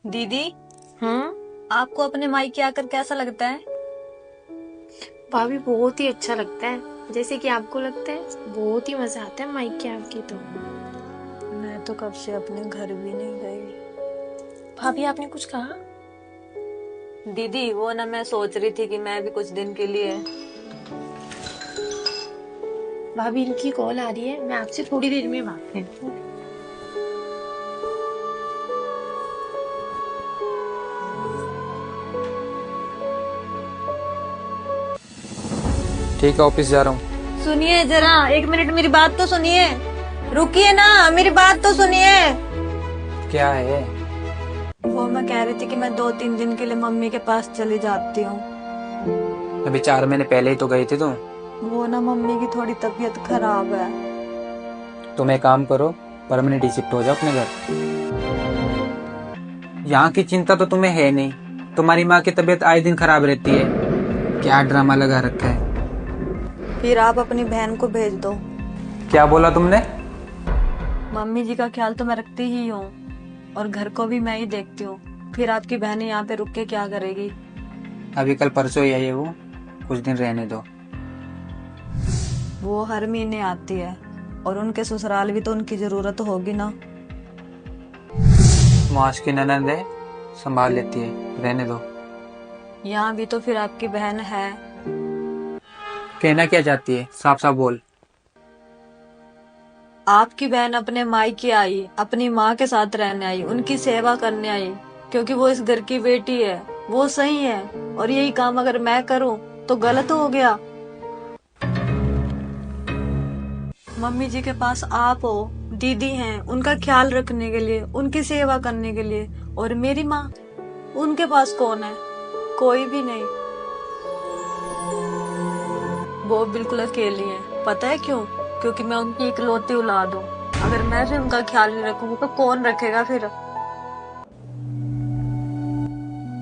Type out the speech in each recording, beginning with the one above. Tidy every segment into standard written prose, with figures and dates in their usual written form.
दीदी, हम्म। आपको अपने मायके आकर कैसा लगता है? भाभी बहुत ही अच्छा लगता है, जैसे कि आपको लगता है। बहुत ही मजा आता है माइके आपकी तो। मैं तो कब से अपने घर भी नहीं गई। भाभी आपने कुछ कहा? दीदी, वो ना मैं सोच रही थी कि मैं भी कुछ दिन के लिए। भाभी इनकी कॉल आ रही है, मैं आपसे थोड़ी देर में बात करती हूँ। ठीक है, ऑफिस जा रहा हूँ। सुनिए जरा, एक मिनट मेरी बात तो सुनिए। रुकिए ना, मेरी बात तो सुनिए। क्या है? वो मैं कह रही थी कि मैं 2-3 दिन के लिए मम्मी के पास चली जाती हूँ। अभी 4 महीने पहले ही तो गई थी तुम। वो ना मम्मी की थोड़ी तबीयत खराब है। तुम एक काम करो, परमानेंट शिफ्ट हो जाओ अपने घर। यहाँ की चिंता तो तुम्हें है नहीं। तुम्हारी माँ की तबीयत आए दिन खराब रहती है। क्या ड्रामा लगा रखा है। फिर आप अपनी बहन को भेज दो। क्या बोला तुमने? मम्मी जी का ख्याल तो मैं रखती ही हूँ और घर को भी मैं ही देखती हूँ। फिर आपकी बहन यहाँ पे रुक के क्या करेगी? अभी कल परसों ही आई है वो, कुछ दिन रहने दो। वो हर महीने आती है और उनके ससुराल भी तो उनकी जरूरत होगी ना। मास की ननद है, संभाल लेती है, रहने दो। यहाँ भी तो फिर आपकी बहन है। कहना क्या चाहती है, साफ साफ बोल। आपकी बहन अपने मायके आई, अपनी माँ के साथ रहने आई, उनकी सेवा करने आई, क्योंकि वो इस घर की बेटी है। वो सही है, और यही काम अगर मैं करूँ तो गलत हो गया। मम्मी जी के पास आप हो, दीदी हैं, उनका ख्याल रखने के लिए, उनकी सेवा करने के लिए। और मेरी माँ, उनके पास कौन है? कोई भी नहीं। वो बिल्कुल अकेली है। पता है क्यों? क्योंकि मैं उनकी इकलौती औलाद हूँ। अगर मैं भी उनका ख्याल नहीं रखूंगी तो कौन रखेगा फिर?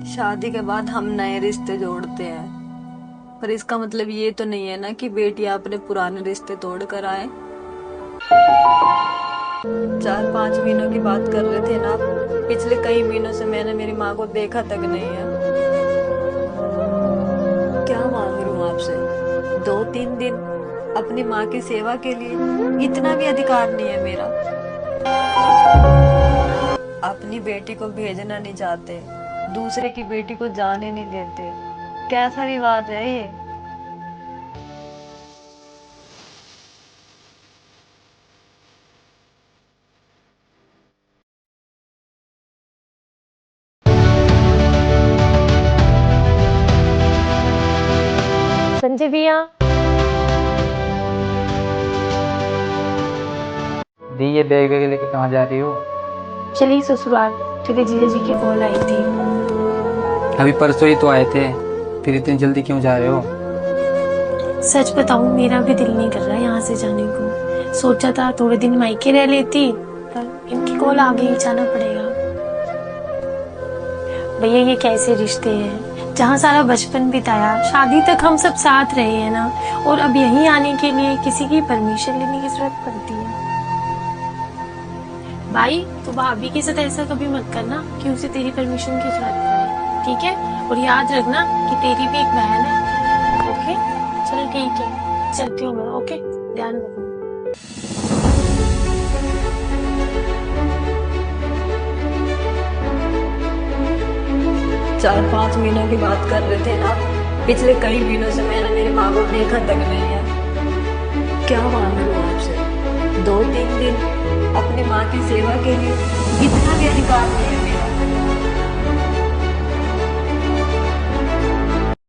शादी के बाद हम नए रिश्ते जोड़ते हैं, पर इसका मतलब ये तो नहीं है ना कि बेटियां अपने पुराने रिश्ते तोड़ कर आए। 4-5 महीनों की बात कर रहे थे ना। पिछले कई महीनों से मैंने मेरी माँ को देखा तक नहीं है। क्या मांग रही हूँ आपसे? 2-3 दिन अपनी माँ की सेवा के लिए, इतना भी अधिकार नहीं है मेरा? अपनी बेटी को भेजना नहीं चाहते, दूसरे की बेटी को जाने नहीं देते। कैसा रिवाज है ये? संजय भैया। दी, ये बैग वैग लेके कहाँ जा रही हो? चलिए ससुराल, तेरे जीजा जी की कॉल आई थी। अभी परसों ही तो आए थे, फिर इतनी जल्दी क्यों जा रहे हो? सच बताऊं, मेरा भी दिल नहीं कर रहा यहाँ से जाने को। सोचा था थोड़े दिन मायके रह लेती, पर इनकी कॉल आ गई, जाना पड़ेगा। भैया ये कैसे रिश्ते हैं, जहाँ सारा बचपन बिताया, शादी तक हम सब साथ रहे हैं ना, और अब यहीं आने के लिए किसी की परमिशन लेने की जरूरत पड़ती है। भाई तो भाभी के साथ ऐसा कभी मत करना कि उसे तेरी परमिशन की जरूरत पड़े, ठीक है? और याद रखना कि तेरी भी एक बहन है। ओके, चल ठीक है, चलती हूँ मैं। ओके, ध्यान रखना। 4-5 महीनों की बात कर रहे थे ना। पिछले कई महीनों से मैंने मेरी माँ को देखा तक नहीं है। क्या मांग रही हूँ आपसे? 2-3 दिन अपनी माँ की सेवा के लिए, इतना भी अधिकार नहीं है।